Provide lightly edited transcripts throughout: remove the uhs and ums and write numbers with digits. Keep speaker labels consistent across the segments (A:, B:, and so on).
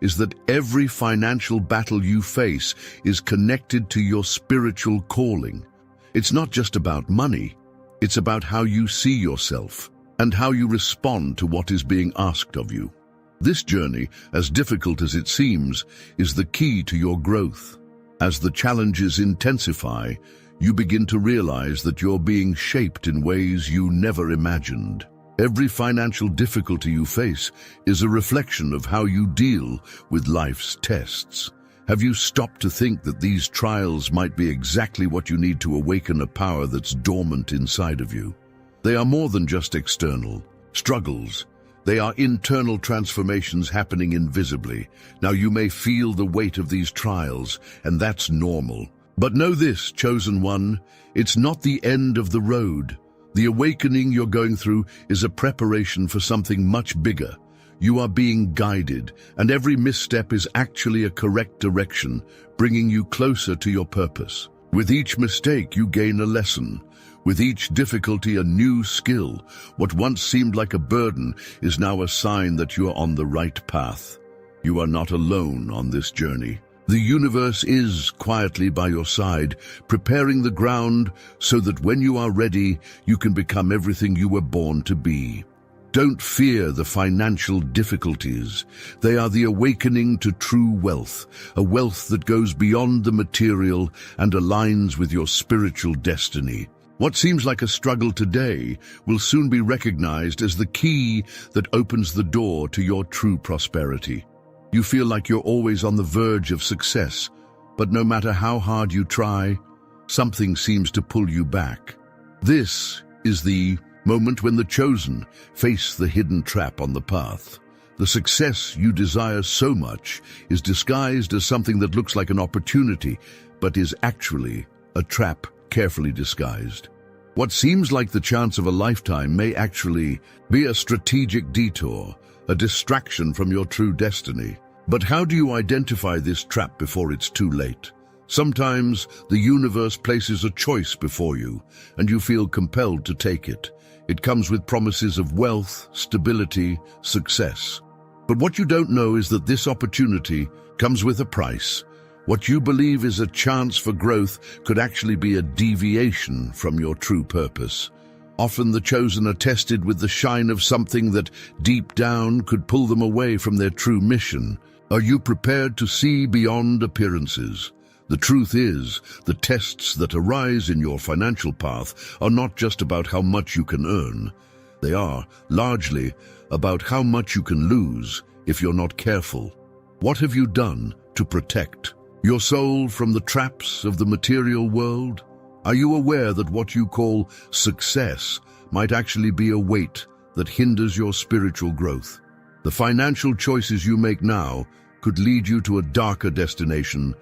A: is that every financial battle you face is connected to your spiritual calling. It's not just about money, it's about how you see yourself and how you respond to what is being asked of you. This journey, as difficult as it seems, is the key to your growth. As the challenges intensify, you begin to realize that you're being shaped in ways you never imagined. Every financial difficulty you face is a reflection of how you deal with life's tests. Have you stopped to think that these trials might be exactly what you need to awaken a power that's dormant inside of you? They are more than just external struggles. They are internal transformations happening invisibly. Now you may feel the weight of these trials, and that's normal. But know this, chosen one, it's not the end of the road. The awakening you're going through is a preparation for something much bigger. You are being guided, and every misstep is actually a correct direction, bringing you closer to your purpose. With each mistake, you gain a lesson. With each difficulty, a new skill. What once seemed like a burden is now a sign that you are on the right path. You are not alone on this journey. The universe is quietly by your side, preparing the ground so that when you are ready, you can become everything you were born to be. Don't fear the financial difficulties. They are the awakening to true wealth, a wealth that goes beyond the material and aligns with your spiritual destiny. What seems like a struggle today will soon be recognized as the key that opens the door to your true prosperity. You feel like you're always on the verge of success, but no matter how hard you try, something seems to pull you back. This is the moment when the chosen face the hidden trap on the path. The success you desire so much is disguised as something that looks like an opportunity, but is actually a trap carefully disguised. What seems like the chance of a lifetime may actually be a strategic detour, a distraction from your true destiny. But how do you identify this trap before it's too late? Sometimes the universe places a choice before you, and you feel compelled to take it. It comes with promises of wealth, stability, success. But what you don't know is that this opportunity comes with a price. What you believe is a chance for growth could actually be a deviation from your true purpose. Often the chosen are tested with the shine of something that deep down could pull them away from their true mission. Are you prepared to see beyond appearances? The truth is, the tests that arise in your financial path are not just about how much you can earn. They are, largely, about how much you can lose if you're not careful. What have you done to protect your soul from the traps of the material world? Are you aware that what you call success might actually be a weight that hinders your spiritual growth? The financial choices you make now could lead you to a darker destination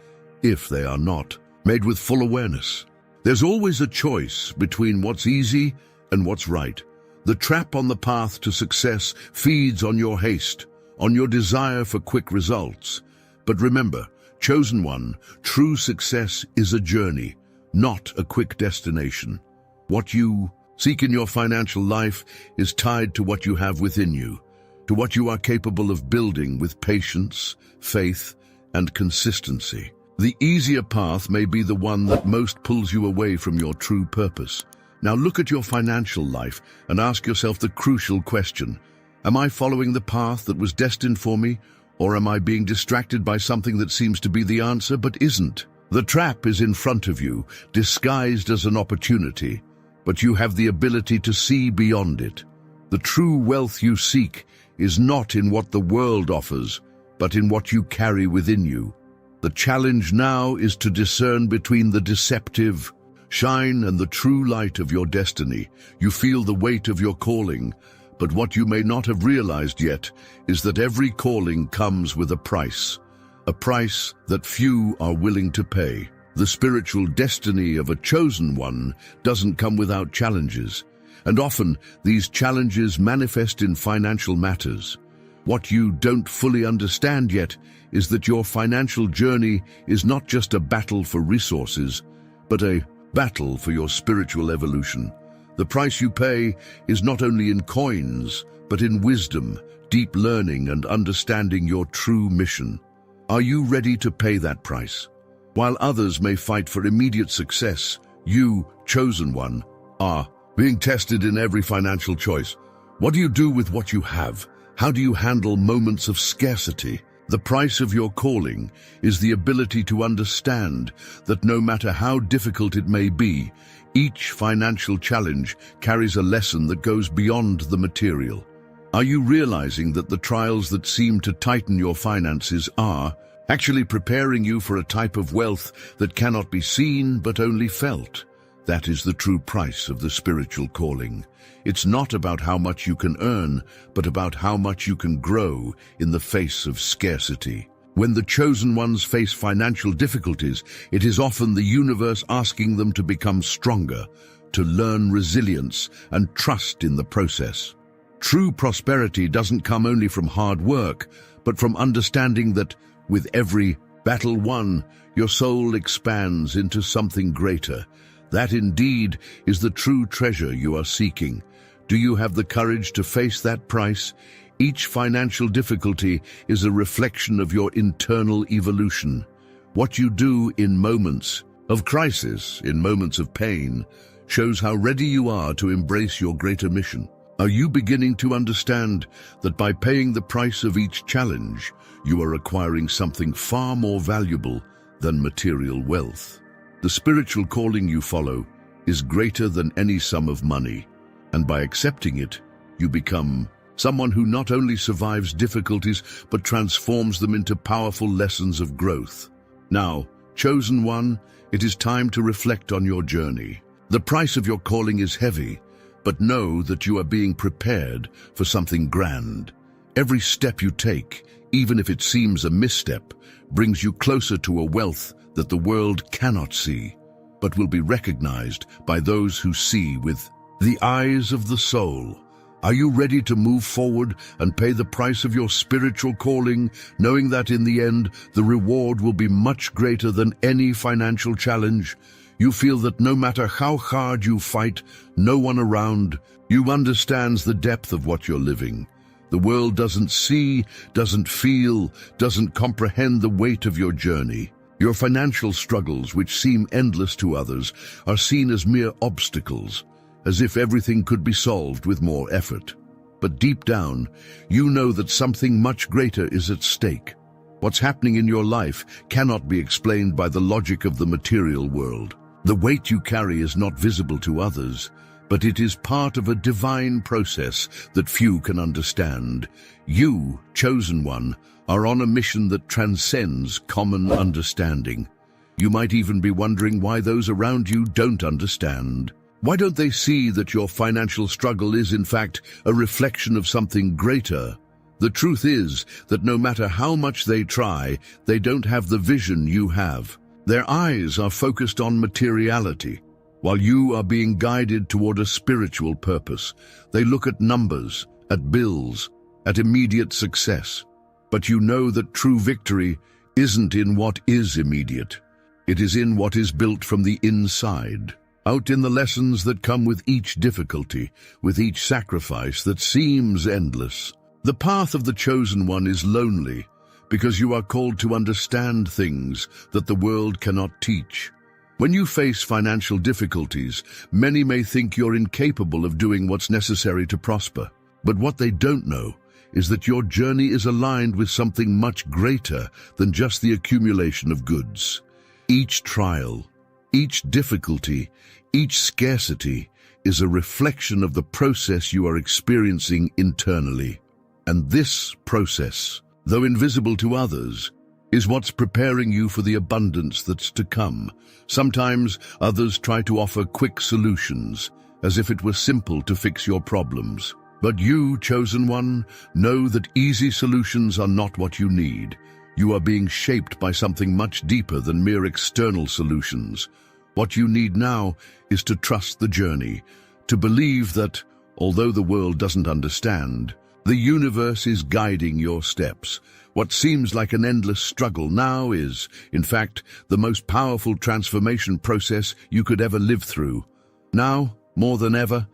A: if they are not made with full awareness. There's always a choice between what's easy and what's right. The trap on the path to success feeds on your haste, on your desire for quick results. But remember, chosen one, true success is a journey, not a quick destination. What you seek in your financial life is tied to what you have within you, to what you are capable of building with patience, faith, and consistency. The easier path may be the one that most pulls you away from your true purpose. Now look at your financial life and ask yourself the crucial question: am I following the path that was destined for me, or am I being distracted by something that seems to be the answer but isn't? The trap is in front of you, disguised as an opportunity, but you have the ability to see beyond it. The true wealth you seek is not in what the world offers, but in what you carry within you. The challenge now is to discern between the deceptive shine and the true light of your destiny. You feel the weight of your calling, but what you may not have realized yet is that every calling comes with a price that few are willing to pay. The spiritual destiny of a chosen one doesn't come without challenges, and often these challenges manifest in financial matters. What you don't fully understand yet is that your financial journey is not just a battle for resources, but a battle for your spiritual evolution. The price you pay is not only in coins, but in wisdom, deep learning and understanding your true mission. Are you ready to pay that price? While others may fight for immediate success, you, chosen one, are being tested in every financial choice. What do you do with what you have? How do you handle moments of scarcity? The price of your calling is the ability to understand that no matter how difficult it may be, each financial challenge carries a lesson that goes beyond the material. Are you realizing that the trials that seem to tighten your finances are actually preparing you for a type of wealth that cannot be seen but only felt? That is the true price of the spiritual calling. It's not about how much you can earn, but about how much you can grow in the face of scarcity. When the chosen ones face financial difficulties, it is often the universe asking them to become stronger, to learn resilience and trust in the process. True prosperity doesn't come only from hard work, but from understanding that with every battle won, your soul expands into something greater. That indeed is the true treasure you are seeking. Do you have the courage to face that price? Each financial difficulty is a reflection of your internal evolution. What you do in moments of crisis, in moments of pain, shows how ready you are to embrace your greater mission. Are you beginning to understand that by paying the price of each challenge, you are acquiring something far more valuable than material wealth? The spiritual calling you follow is greater than any sum of money, and by accepting it, you become someone who not only survives difficulties, but transforms them into powerful lessons of growth. Now, chosen one, it is time to reflect on your journey. The price of your calling is heavy, but know that you are being prepared for something grand. Every step you take, even if it seems a misstep, brings you closer to a wealth that the world cannot see, but will be recognized by those who see with the eyes of the soul. Are you ready to move forward and pay the price of your spiritual calling, knowing that in the end, the reward will be much greater than any financial challenge? You feel that no matter how hard you fight, no one around you understands the depth of what you're living. The world doesn't see, doesn't feel, doesn't comprehend the weight of your journey. Your financial struggles, which seem endless to others, are seen as mere obstacles, as if everything could be solved with more effort. But deep down, you know that something much greater is at stake. What's happening in your life cannot be explained by the logic of the material world. The weight you carry is not visible to others, but it is part of a divine process that few can understand. You, chosen one, are on a mission that transcends common understanding. You might even be wondering why those around you don't understand. Why don't they see that your financial struggle is, in fact, a reflection of something greater? The truth is that no matter how much they try, they don't have the vision you have. Their eyes are focused on materiality, while you are being guided toward a spiritual purpose. They look at numbers, at bills, at immediate success. But you know that true victory isn't in what is immediate. It is in what is built from the inside, out in the lessons that come with each difficulty, with each sacrifice that seems endless. The path of the chosen one is lonely, because you are called to understand things that the world cannot teach. When you face financial difficulties, many may think you're incapable of doing what's necessary to prosper. But what they don't know is that your journey is aligned with something much greater than just the accumulation of goods. Each trial, each difficulty, each scarcity is a reflection of the process you are experiencing internally. And this process, though invisible to others, is what's preparing you for the abundance that's to come. Sometimes others try to offer quick solutions, as if it were simple to fix your problems. But you, chosen one, know that easy solutions are not what you need. You are being shaped by something much deeper than mere external solutions. What you need now is to trust the journey, to believe that, although the world doesn't understand, the universe is guiding your steps. What seems like an endless struggle now is, in fact, the most powerful transformation process you could ever live through. Now, more than ever,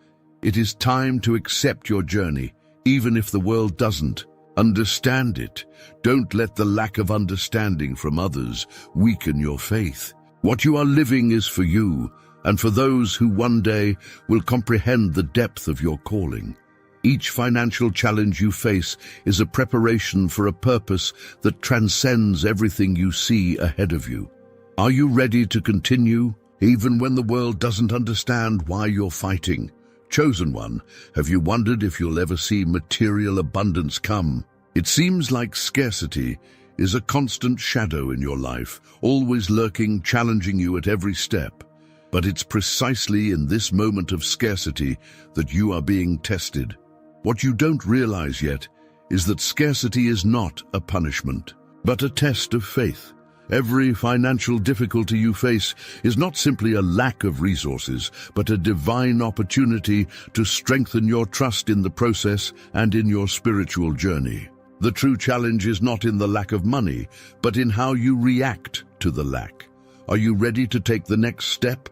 A: it is time to accept your journey, even if the world doesn't understand it. Don't let the lack of understanding from others weaken your faith. What you are living is for you and for those who one day will comprehend the depth of your calling. Each financial challenge you face is a preparation for a purpose that transcends everything you see ahead of you. Are you ready to continue, even when the world doesn't understand why you're fighting? Chosen one, have you wondered if you'll ever see material abundance come? It seems like scarcity is a constant shadow in your life, always lurking, challenging you at every step. But it's precisely in this moment of scarcity that you are being tested. What you don't realize yet is that scarcity is not a punishment, but a test of faith. Every financial difficulty you face is not simply a lack of resources, but a divine opportunity to strengthen your trust in the process and in your spiritual journey. The true challenge is not in the lack of money, but in how you react to the lack. Are you ready to take the next step?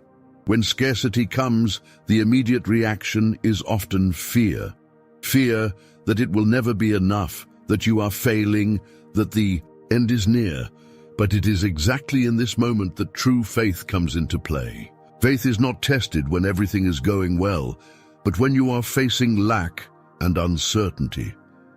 A: When scarcity comes, the immediate reaction is often fear. Fear that it will never be enough, that you are failing, that the end is near. But it is exactly in this moment that true faith comes into play. Faith is not tested when everything is going well, but when you are facing lack and uncertainty.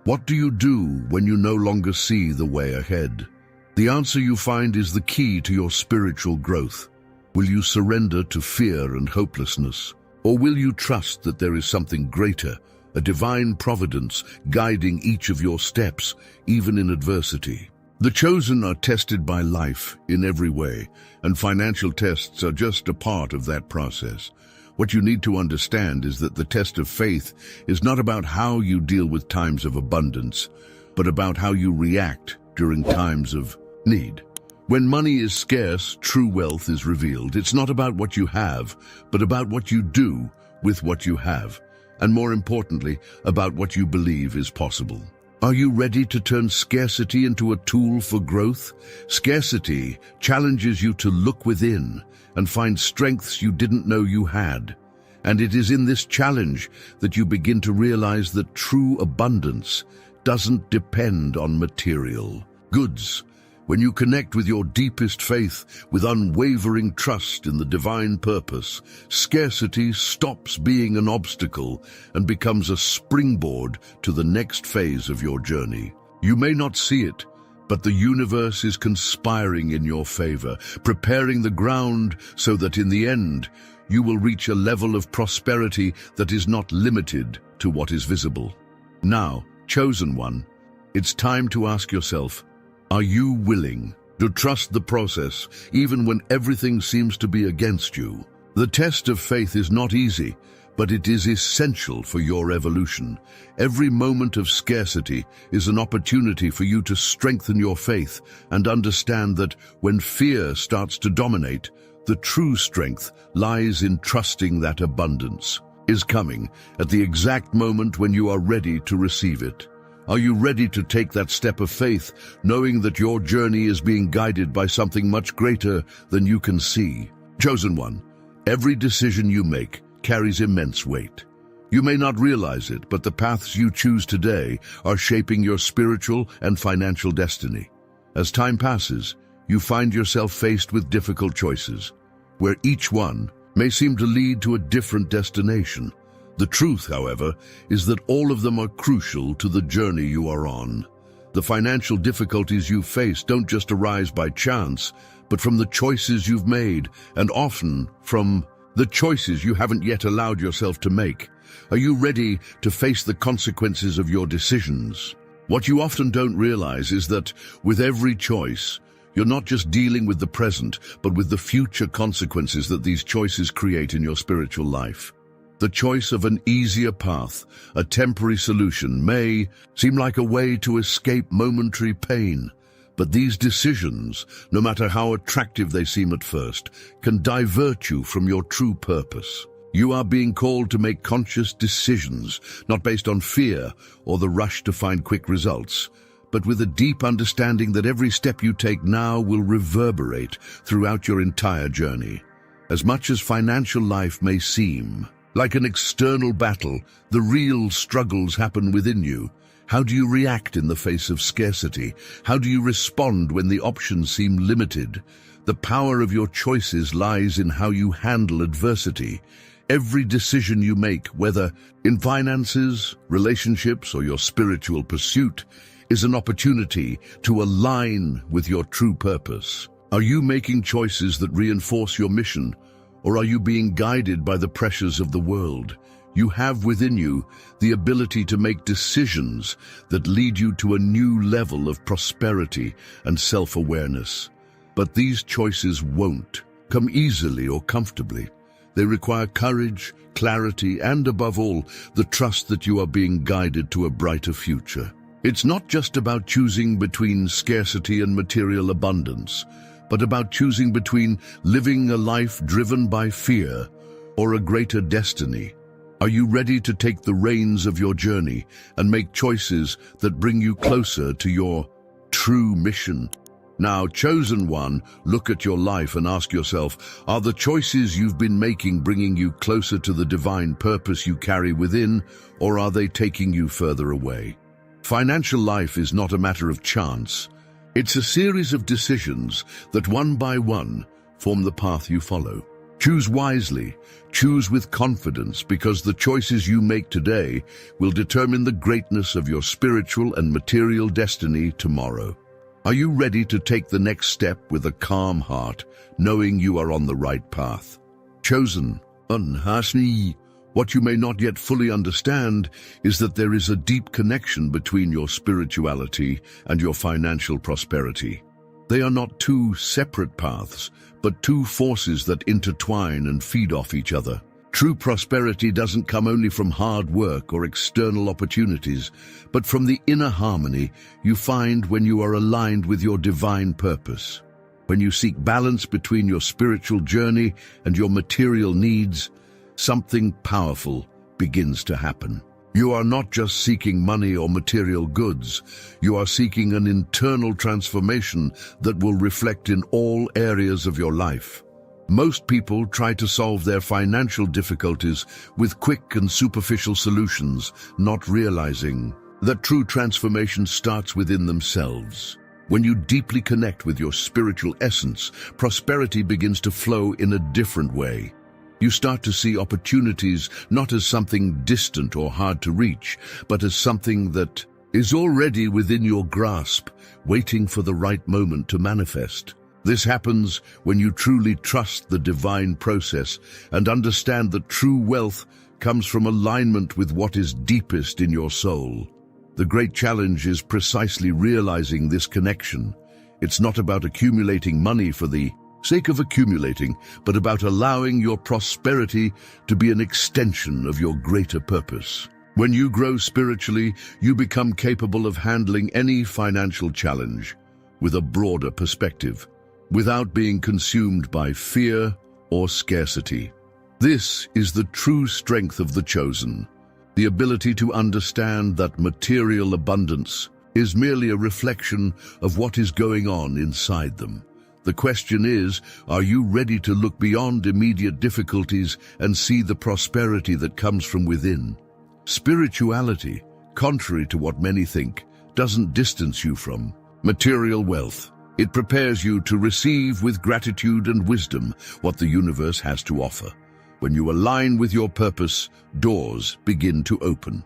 A: What do you do when you no longer see the way ahead? The answer you find is the key to your spiritual growth. Will you surrender to fear and hopelessness? Or will you trust that there is something greater, a divine providence guiding each of your steps, even in adversity? The chosen are tested by life in every way, and financial tests are just a part of that process. What you need to understand is that the test of faith is not about how you deal with times of abundance, but about how you react during times of need. When money is scarce, true wealth is revealed. It's not about what you have, but about what you do with what you have, and more importantly, about what you believe is possible. Are you ready to turn scarcity into a tool for growth? Scarcity challenges you to look within and find strengths you didn't know you had. And it is in this challenge that you begin to realize that true abundance doesn't depend on material goods. When you connect with your deepest faith, with unwavering trust in the divine purpose, scarcity stops being an obstacle and becomes a springboard to the next phase of your journey. You may not see it, but the universe is conspiring in your favor, preparing the ground so that in the end, you will reach a level of prosperity that is not limited to what is visible. Now, chosen one, it's time to ask yourself, are you willing to trust the process even when everything seems to be against you? The test of faith is not easy, but it is essential for your evolution. Every moment of scarcity is an opportunity for you to strengthen your faith and understand that when fear starts to dominate, the true strength lies in trusting that abundance is coming at the exact moment when you are ready to receive it. Are you ready to take that step of faith, knowing that your journey is being guided by something much greater than you can see? Chosen one, every decision you make carries immense weight. You may not realize it, but the paths you choose today are shaping your spiritual and financial destiny. As time passes, you find yourself faced with difficult choices, where each one may seem to lead to a different destination. The truth, however, is that all of them are crucial to the journey you are on. The financial difficulties you face don't just arise by chance, but from the choices you've made, and often from the choices you haven't yet allowed yourself to make. Are you ready to face the consequences of your decisions? What you often don't realize is that with every choice, you're not just dealing with the present, but with the future consequences that these choices create in your spiritual life. The choice of an easier path, a temporary solution, may seem like a way to escape momentary pain. But these decisions, no matter how attractive they seem at first, can divert you from your true purpose. You are being called to make conscious decisions, not based on fear or the rush to find quick results, but with a deep understanding that every step you take now will reverberate throughout your entire journey. As much as financial life may seem Like an external battle, the real struggles happen within you. How do you react in the face of scarcity? How do you respond when the options seem limited? The power of your choices lies in how you handle adversity. Every decision you make, whether in finances, relationships, or your spiritual pursuit, is an opportunity to align with your true purpose. Are you making choices that reinforce your mission, or are you being guided by the pressures of the world? You have within you the ability to make decisions that lead you to a new level of prosperity and self-awareness. But these choices won't come easily or comfortably. They require courage, clarity, and above all, the trust that you are being guided to a brighter future. It's not just about choosing between scarcity and material abundance, but about choosing between living a life driven by fear or a greater destiny. Are you ready to take the reins of your journey and make choices that bring you closer to your true mission? Now, chosen one, look at your life and ask yourself, are the choices you've been making bringing you closer to the divine purpose you carry within, or are they taking you further away? Financial life is not a matter of chance. It's a series of decisions that one by one form the path you follow. Choose wisely, choose with confidence, because the choices you make today will determine the greatness of your spiritual and material destiny tomorrow. Are you ready to take the next step with a calm heart, knowing you are on the right path? Chosen, what you may not yet fully understand is that there is a deep connection between your spirituality and your financial prosperity. They are not two separate paths, but two forces that intertwine and feed off each other. True prosperity doesn't come only from hard work or external opportunities, but from the inner harmony you find when you are aligned with your divine purpose. When you seek balance between your spiritual journey and your material needs, something powerful begins to happen. You are not just seeking money or material goods. You are seeking an internal transformation that will reflect in all areas of your life. Most people try to solve their financial difficulties with quick and superficial solutions, not realizing that true transformation starts within themselves. When you deeply connect with your spiritual essence, prosperity begins to flow in a different way. You start to see opportunities not as something distant or hard to reach, but as something that is already within your grasp, waiting for the right moment to manifest. This happens when you truly trust the divine process and understand that true wealth comes from alignment with what is deepest in your soul. The great challenge is precisely realizing this connection. It's not about accumulating money for the sake of accumulating, but about allowing your prosperity to be an extension of your greater purpose. When you grow spiritually, you become capable of handling any financial challenge with a broader perspective, without being consumed by fear or scarcity. This is the true strength of the chosen, the ability to understand that material abundance is merely a reflection of what is going on inside them. The question is, are you ready to look beyond immediate difficulties and see the prosperity that comes from within? Spirituality, contrary to what many think, doesn't distance you from material wealth. It prepares you to receive with gratitude and wisdom what the universe has to offer. When you align with your purpose, doors begin to open.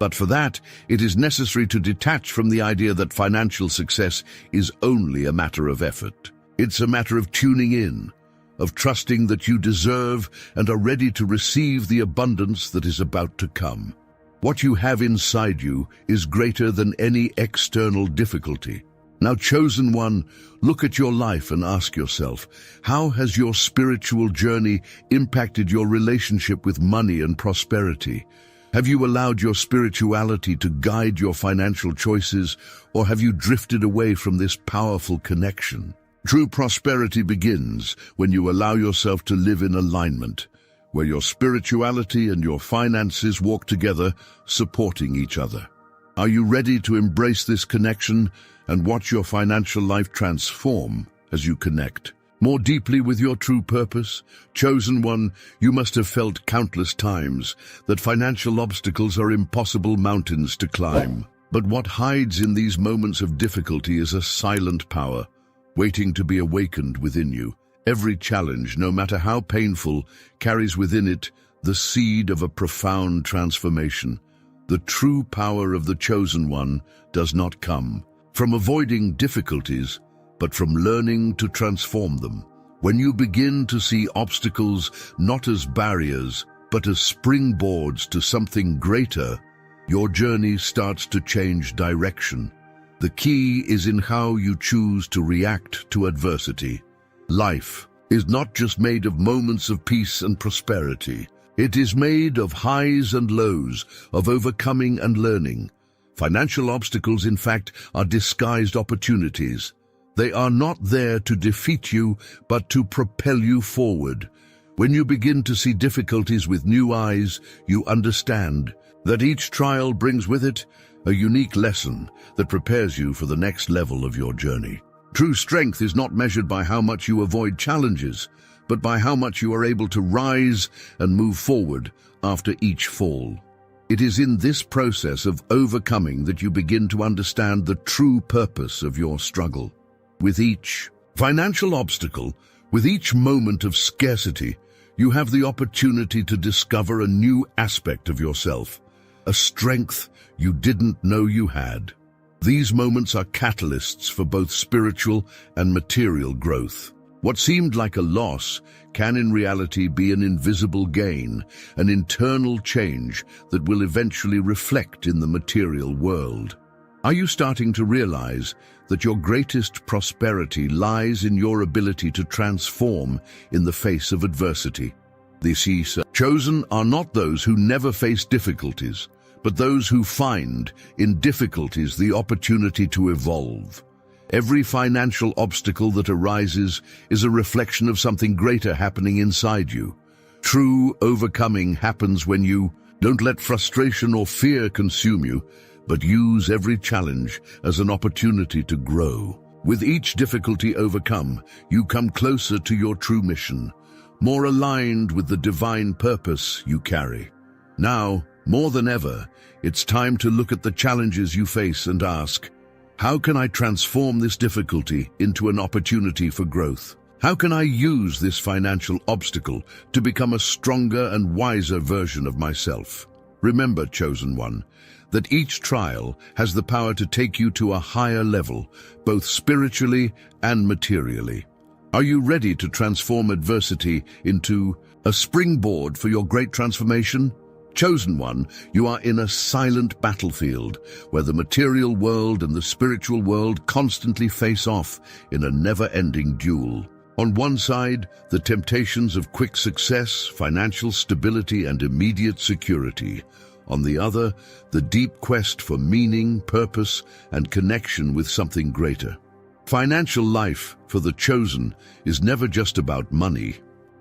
A: But for that, it is necessary to detach from the idea that financial success is only a matter of effort. It's a matter of tuning in, of trusting that you deserve and are ready to receive the abundance that is about to come. What you have inside you is greater than any external difficulty. Now, chosen one, look at your life and ask yourself, how has your spiritual journey impacted your relationship with money and prosperity? Have you allowed your spirituality to guide your financial choices, or have you drifted away from this powerful connection? True prosperity begins when you allow yourself to live in alignment, where your spirituality and your finances walk together, supporting each other. Are you ready to embrace this connection and watch your financial life transform as you connect more deeply with your true purpose? Chosen one, you must have felt countless times that financial obstacles are impossible mountains to climb. But what hides in these moments of difficulty is a silent power, waiting to be awakened within you. Every challenge, no matter how painful, carries within it the seed of a profound transformation. The true power of the chosen one does not come from avoiding difficulties, but from learning to transform them. When you begin to see obstacles not as barriers, but as springboards to something greater, your journey starts to change direction. The key is in how you choose to react to adversity. Life is not just made of moments of peace and prosperity. It is made of highs and lows, of overcoming and learning. Financial obstacles, in fact, are disguised opportunities. They are not there to defeat you, but to propel you forward. When you begin to see difficulties with new eyes, you understand that each trial brings with it a unique lesson that prepares you for the next level of your journey. True strength is not measured by how much you avoid challenges, but by how much you are able to rise and move forward after each fall. It is in this process of overcoming that you begin to understand the true purpose of your struggle. With each financial obstacle, with each moment of scarcity, you have the opportunity to discover a new aspect of yourself, a strength you didn't know you had. These moments are catalysts for both spiritual and material growth. What seemed like a loss can in reality be an invisible gain, an internal change that will eventually reflect in the material world. Are you starting to realize that your greatest prosperity lies in your ability to transform in the face of adversity? The chosen are not those who never face difficulties, but those who find in difficulties the opportunity to evolve. Every financial obstacle that arises is a reflection of something greater happening inside you. True overcoming happens when you don't let frustration or fear consume you, but use every challenge as an opportunity to grow. With each difficulty overcome, you come closer to your true mission, more aligned with the divine purpose you carry. Now, more than ever, it's time to look at the challenges you face and ask, how can I transform this difficulty into an opportunity for growth? How can I use this financial obstacle to become a stronger and wiser version of myself? Remember, chosen one, that each trial has the power to take you to a higher level, both spiritually and materially. Are you ready to transform adversity into a springboard for your great transformation? Chosen one, you are in a silent battlefield where the material world and the spiritual world constantly face off in a never-ending duel. On one side, the temptations of quick success, financial stability, and immediate security. On the other, the deep quest for meaning, purpose, and connection with something greater. Financial life, for the chosen, is never just about money.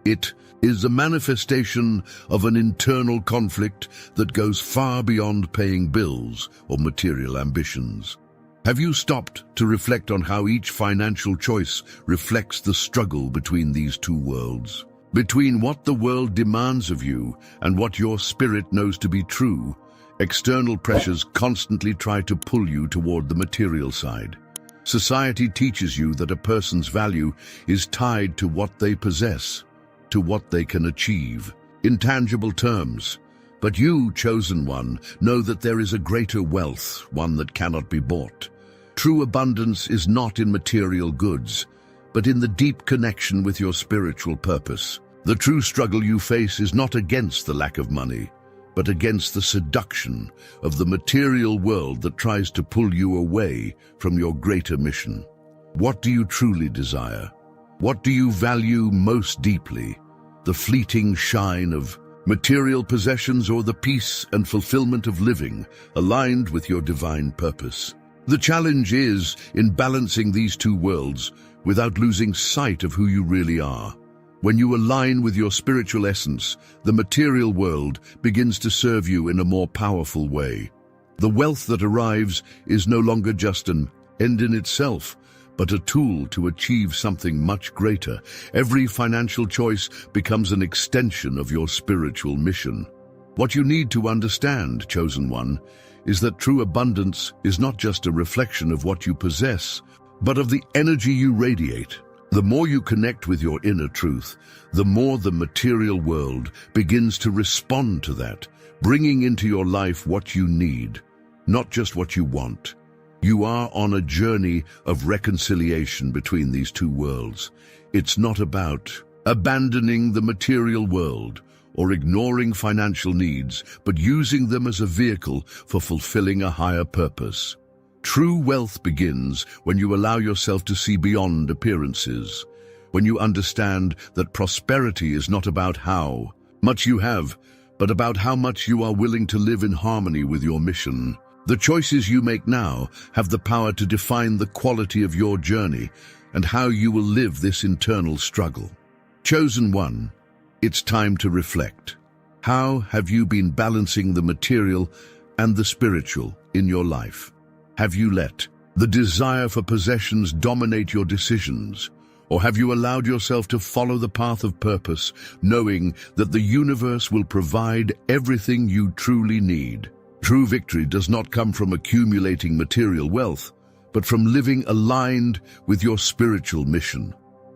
A: It is a manifestation of an internal conflict that goes far beyond paying bills or material ambitions. Have you stopped to reflect on how each financial choice reflects the struggle between these two worlds? Between what the world demands of you and what your spirit knows to be true, external pressures constantly try to pull you toward the material side. Society teaches you that a person's value is tied to what they possess, to what they can achieve, in tangible terms. But you, chosen one, know that there is a greater wealth, one that cannot be bought. True abundance is not in material goods, but in the deep connection with your spiritual purpose. The true struggle you face is not against the lack of money, but against the seduction of the material world that tries to pull you away from your greater mission. What do you truly desire? What do you value most deeply? The fleeting shine of material possessions or the peace and fulfillment of living aligned with your divine purpose? The challenge is in balancing these two worlds without losing sight of who you really are. When you align with your spiritual essence, the material world begins to serve you in a more powerful way. The wealth that arrives is no longer just an end in itself, but a tool to achieve something much greater. Every financial choice becomes an extension of your spiritual mission. What you need to understand, chosen one, is that true abundance is not just a reflection of what you possess, but of the energy you radiate. The more you connect with your inner truth, the more the material world begins to respond to that, bringing into your life what you need, not just what you want. You are on a journey of reconciliation between these two worlds. It's not about abandoning the material world or ignoring financial needs, but using them as a vehicle for fulfilling a higher purpose. True wealth begins when you allow yourself to see beyond appearances, when you understand that prosperity is not about how much you have, but about how much you are willing to live in harmony with your mission. The choices you make now have the power to define the quality of your journey and how you will live this internal struggle. Chosen one, it's time to reflect. How have you been balancing the material and the spiritual in your life? Have you let the desire for possessions dominate your decisions? Or have you allowed yourself to follow the path of purpose, knowing that the universe will provide everything you truly need? True victory does not come from accumulating material wealth, but from living aligned with your spiritual mission.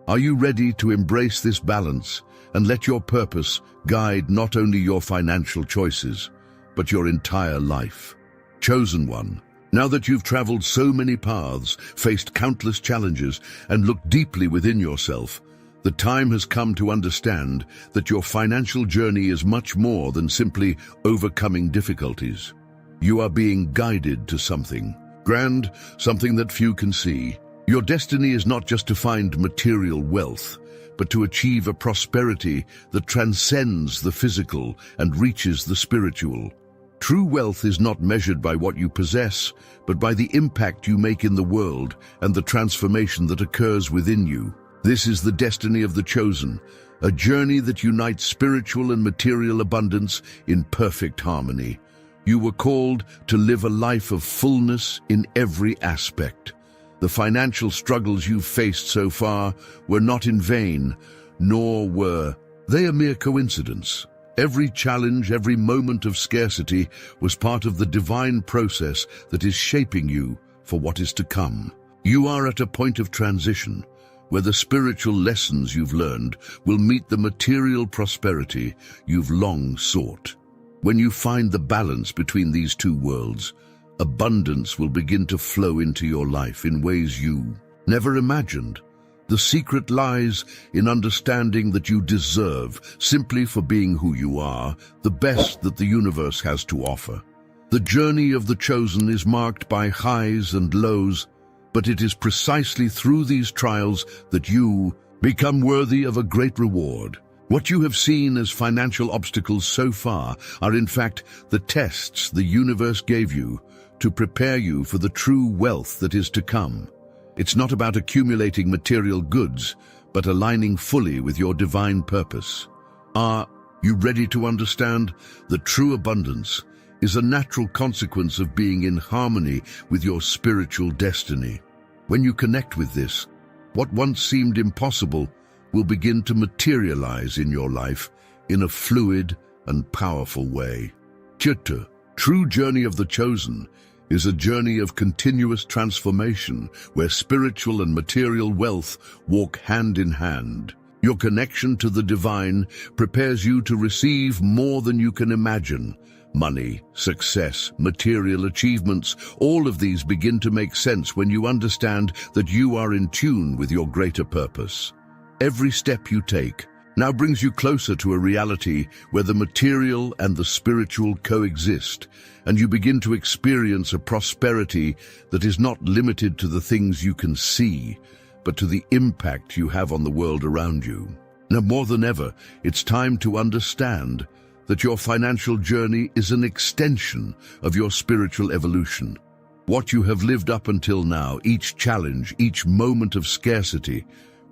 A: Are you ready to embrace this balance and let your purpose guide not only your financial choices, but your entire life? Chosen one, now that you've traveled so many paths, faced countless challenges, and looked deeply within yourself, the time has come to understand that your financial journey is much more than simply overcoming difficulties. You are being guided to something grand, something that few can see. Your destiny is not just to find material wealth, but to achieve a prosperity that transcends the physical and reaches the spiritual. True wealth is not measured by what you possess, but by the impact you make in the world and the transformation that occurs within you. This is the destiny of the chosen, a journey that unites spiritual and material abundance in perfect harmony. You were called to live a life of fullness in every aspect. The financial struggles you've faced so far were not in vain, nor were they a mere coincidence. Every challenge, every moment of scarcity was part of the divine process that is shaping you for what is to come. You are at a point of transition where the spiritual lessons you've learned will meet the material prosperity you've long sought. When you find the balance between these two worlds, abundance will begin to flow into your life in ways you never imagined. The secret lies in understanding that you deserve, simply for being who you are, the best that the universe has to offer. The journey of the chosen is marked by highs and lows, but it is precisely through these trials that you become worthy of a great reward. What you have seen as financial obstacles so far are in fact the tests the universe gave you to prepare you for the true wealth that is to come. It's not about accumulating material goods, but aligning fully with your divine purpose. Are you ready to understand that true abundance is a natural consequence of being in harmony with your spiritual destiny? When you connect with this, what once seemed impossible will begin to materialize in your life in a fluid and powerful way. Chitta, true journey of the chosen, is a journey of continuous transformation where spiritual and material wealth walk hand in hand. Your connection to the divine prepares you to receive more than you can imagine. Money, success, material achievements, all of these begin to make sense when you understand that you are in tune with your greater purpose. Every step you take now brings you closer to a reality where the material and the spiritual coexist, and you begin to experience a prosperity that is not limited to the things you can see, but to the impact you have on the world around you. Now, more than ever, it's time to understand that your financial journey is an extension of your spiritual evolution. What you have lived up until now, each challenge, each moment of scarcity,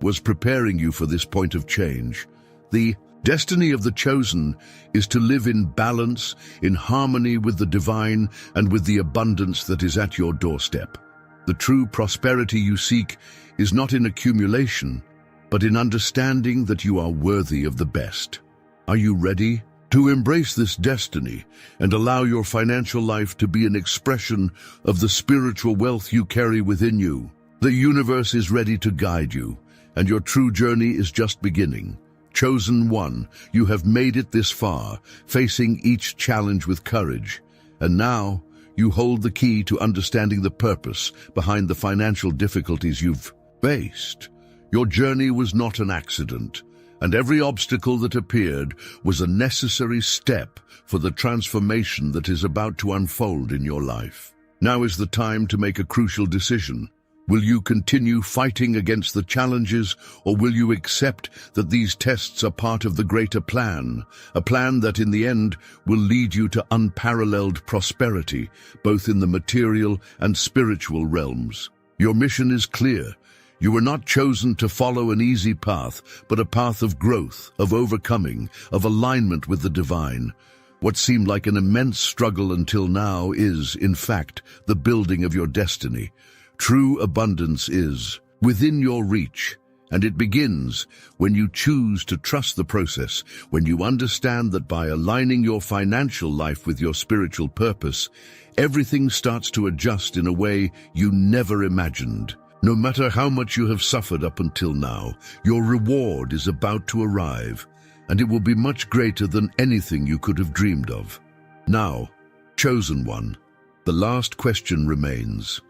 A: was preparing you for this point of change. The destiny of the chosen is to live in balance, in harmony with the divine, and with the abundance that is at your doorstep. The true prosperity you seek is not in accumulation, but in understanding that you are worthy of the best. Are you ready to embrace this destiny and allow your financial life to be an expression of the spiritual wealth you carry within you? The universe is ready to guide you, and your true journey is just beginning. Chosen one, you have made it this far, facing each challenge with courage. And now, you hold the key to understanding the purpose behind the financial difficulties you've faced. Your journey was not an accident, and every obstacle that appeared was a necessary step for the transformation that is about to unfold in your life. Now is the time to make a crucial decision. Will you continue fighting against the challenges, or will you accept that these tests are part of the greater plan, a plan that in the end will lead you to unparalleled prosperity, both in the material and spiritual realms? Your mission is clear. You were not chosen to follow an easy path, but a path of growth, of overcoming, of alignment with the divine. What seemed like an immense struggle until now is, in fact, the building of your destiny. True abundance is within your reach, and it begins when you choose to trust the process, when you understand that by aligning your financial life with your spiritual purpose, everything starts to adjust in a way you never imagined. No matter how much you have suffered up until now, your reward is about to arrive, and it will be much greater than anything you could have dreamed of. Now, chosen one, the last question remains.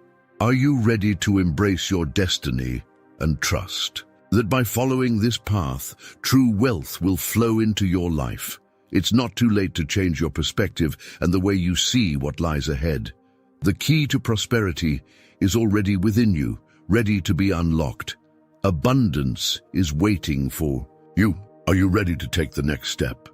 A: Are you ready to embrace your destiny and trust that by following this path, true wealth will flow into your life? It's not too late to change your perspective and the way you see what lies ahead. The key to prosperity is already within you, ready to be unlocked. Abundance is waiting for you. Are you ready to take the next step?